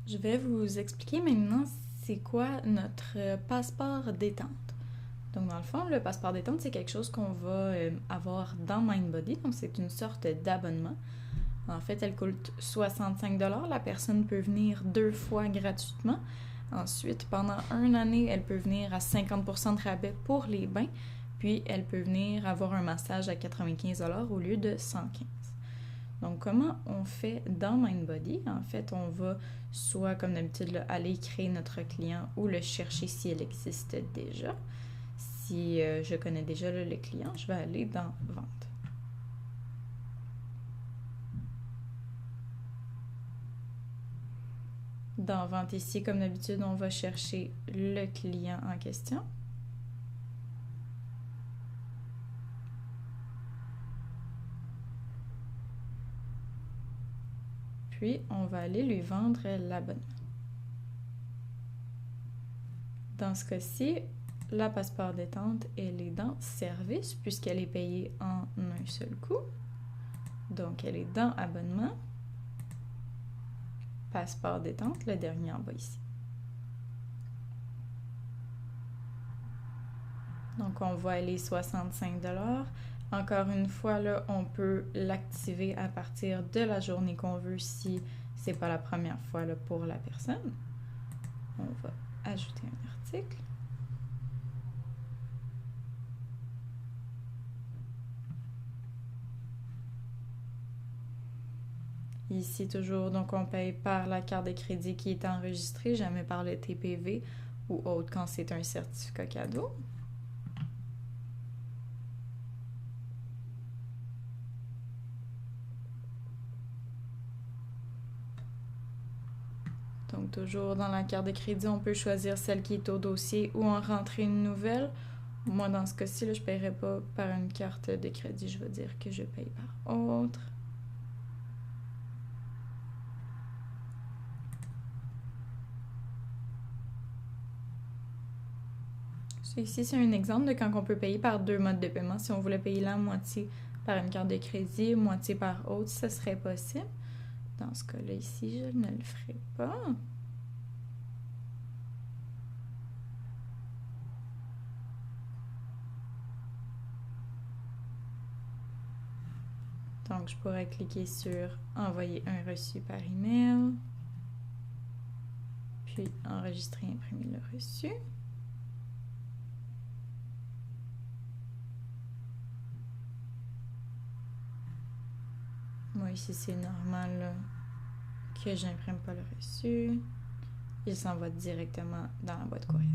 Je vais vous expliquer maintenant c'est quoi notre passeport détente. Donc dans le fond, le passeport détente, c'est quelque chose qu'on va avoir dans Mindbody, donc c'est une sorte d'abonnement. En fait, elle coûte 65$. La personne peut venir 2 fois gratuitement. Ensuite, pendant une année, elle peut venir à 50% de rabais pour les bains. Puis, elle peut venir avoir un massage à 95$ au lieu de 115$. Donc, comment on fait dans Mindbody? En fait, on va soit, comme d'habitude, là, aller créer notre client ou le chercher si elle existe déjà. Si je connais déjà là, le client, je vais aller dans Vente. Dans Vente ici, comme d'habitude, on va chercher le client en question. Puis, on va aller lui vendre l'abonnement. Dans ce cas-ci, la passeport détente, elle est dans Service puisqu'elle est payée en un seul coup. Donc, elle est dans Abonnement. Passeport détente, le dernier en bas ici. Donc, on voit aller 65$. Encore une fois, là, on peut l'activer à partir de la journée qu'on veut si c'est pas la première fois là, pour la personne. On va ajouter un article. Ici, toujours, donc on paye par la carte de crédit qui est enregistrée, jamais par le TPV ou autre quand c'est un certificat cadeau. Donc, toujours dans la carte de crédit, on peut choisir celle qui est au dossier ou en rentrer une nouvelle. Moi, dans ce cas-ci, je ne paierai pas par une carte de crédit. Je vais dire que je paye par autre. Ici, c'est un exemple de quand on peut payer par 2 modes de paiement. Si on voulait payer la moitié par une carte de crédit, moitié par autre, ce serait possible. Dans ce cas-là, ici, je ne le ferai pas. Donc, je pourrais cliquer sur Envoyer un reçu par email, puis Enregistrer et imprimer le reçu. Moi, ici, c'est normal là, que j'imprime pas le reçu. Il s'envoie directement dans la boîte courriel.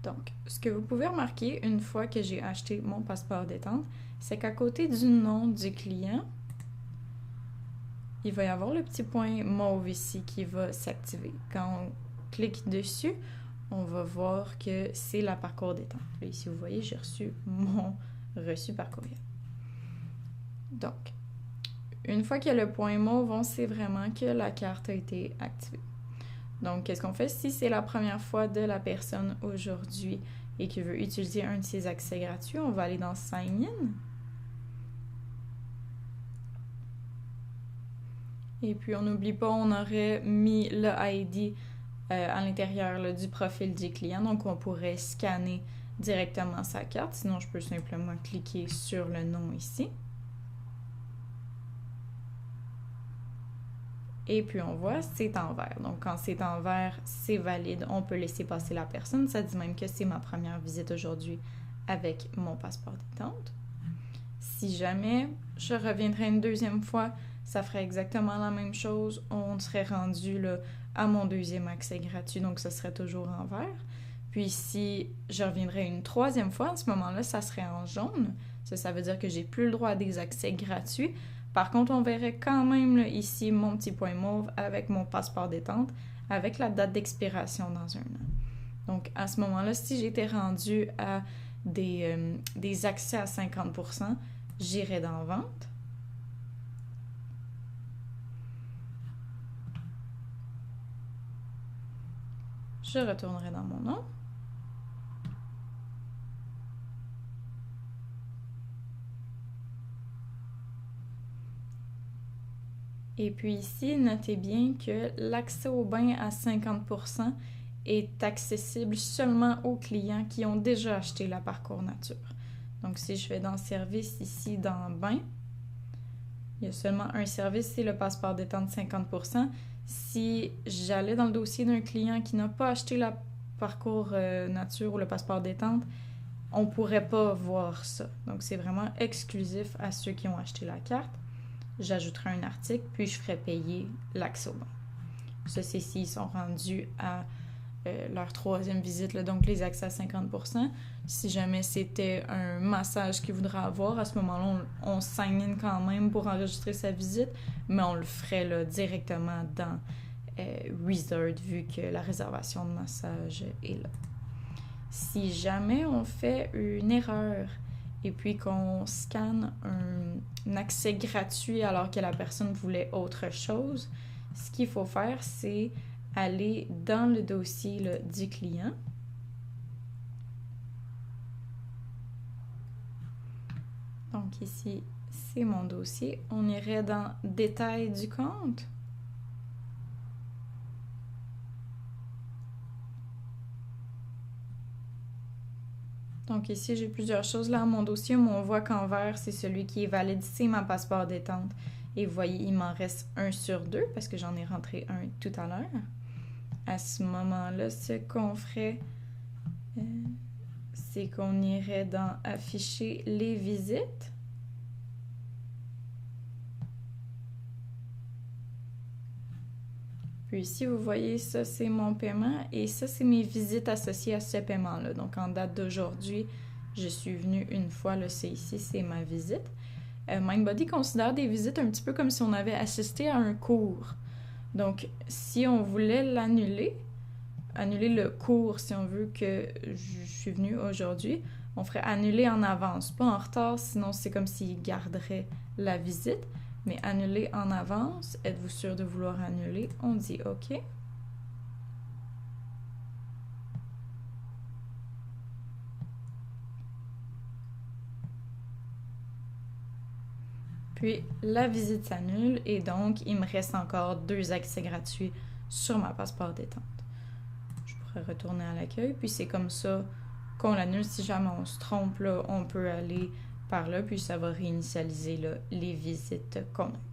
Donc, ce que vous pouvez remarquer une fois que j'ai acheté mon passeport détente, c'est qu'à côté du nom du client, il va y avoir le petit point mauve ici qui va s'activer. Quand on clique dessus, on va voir que c'est la parcours détente. Là, ici, vous voyez, j'ai reçu mon reçu par courriel. Donc, une fois qu'il y a le point mauve, on sait vraiment que la carte a été activée. Donc, qu'est-ce qu'on fait? Si c'est la première fois de la personne aujourd'hui et qui veut utiliser un de ses accès gratuits, on va aller dans Sign In. Et puis, on n'oublie pas, on aurait mis le ID à l'intérieur là, du profil du client. Donc, on pourrait scanner directement sa carte. Sinon, je peux simplement cliquer sur le nom ici. Et puis, on voit, c'est en vert. Donc, quand c'est en vert, c'est valide. On peut laisser passer la personne. Ça dit même que c'est ma première visite aujourd'hui avec mon passeport détente. Si jamais je reviendrai une deuxième fois, ça ferait exactement la même chose. On serait rendu là, à mon deuxième accès gratuit, donc ce serait toujours en vert. Puis si je reviendrai une troisième fois, à ce moment-là, ça serait en jaune. Ça veut dire que j'ai plus le droit à des accès gratuits. Par contre, on verrait quand même là, ici mon petit point mauve avec mon passeport détente, avec la date d'expiration dans un an. Donc à ce moment-là, si j'étais rendue à des accès à 50%, j'irais dans Vente. Je retournerai dans mon nom. Et puis ici, notez bien que l'accès au bain à 50% est accessible seulement aux clients qui ont déjà acheté la Parcours Nature. Donc si je vais dans Service ici, dans Bain, il y a seulement un service, c'est le passeport détente 50%. Si j'allais dans le dossier d'un client qui n'a pas acheté la Parcours Nature ou le passeport détente, on ne pourrait pas voir ça. Donc c'est vraiment exclusif à ceux qui ont acheté la carte. J'ajouterai un article, puis je ferai payer l'accès au bain. Ça, c'est s'ils sont rendus à leur 3e visite, là, donc les accès à 50%. Si jamais c'était un massage qu'il voudrait avoir, à ce moment-là, on sign in quand même pour enregistrer sa visite, mais on le ferait là, directement dans Wizard, vu que la réservation de massage est là. Si jamais on fait une erreur et puis qu'on scanne un accès gratuit alors que la personne voulait autre chose, ce qu'il faut faire, c'est aller dans le dossier là, du client. Donc ici, c'est mon dossier. On irait dans « Détails du compte ». Donc ici, j'ai plusieurs choses là dans mon dossier. On voit qu'en vert, c'est celui qui est valide, c'est ma passeport détente. Et vous voyez, il m'en reste 1 sur 2 parce que j'en ai rentré un tout à l'heure. À ce moment-là, ce qu'on ferait, c'est qu'on irait dans « Afficher les visites ». Puis ici, vous voyez, ça, c'est mon paiement et ça, c'est mes visites associées à ce paiement-là. Donc, en date d'aujourd'hui, je suis venue une fois, là, c'est ici, c'est ma visite. Mindbody considère des visites un petit peu comme si on avait assisté à un cours. Donc, si on voulait l'annuler, annuler le cours, si on veut que je suis venue aujourd'hui, on ferait annuler en avance, pas en retard, sinon c'est comme s'il garderait la visite. Mais annuler en avance, êtes-vous sûr de vouloir annuler? On dit OK. Puis la visite s'annule et donc il me reste encore 2 accès gratuits sur ma passeport détente. Je pourrais retourner à l'accueil, puis c'est comme ça qu'on l'annule. Si jamais on se trompe, là, on peut aller par là, puis ça va réinitialiser là, les visites qu'on a.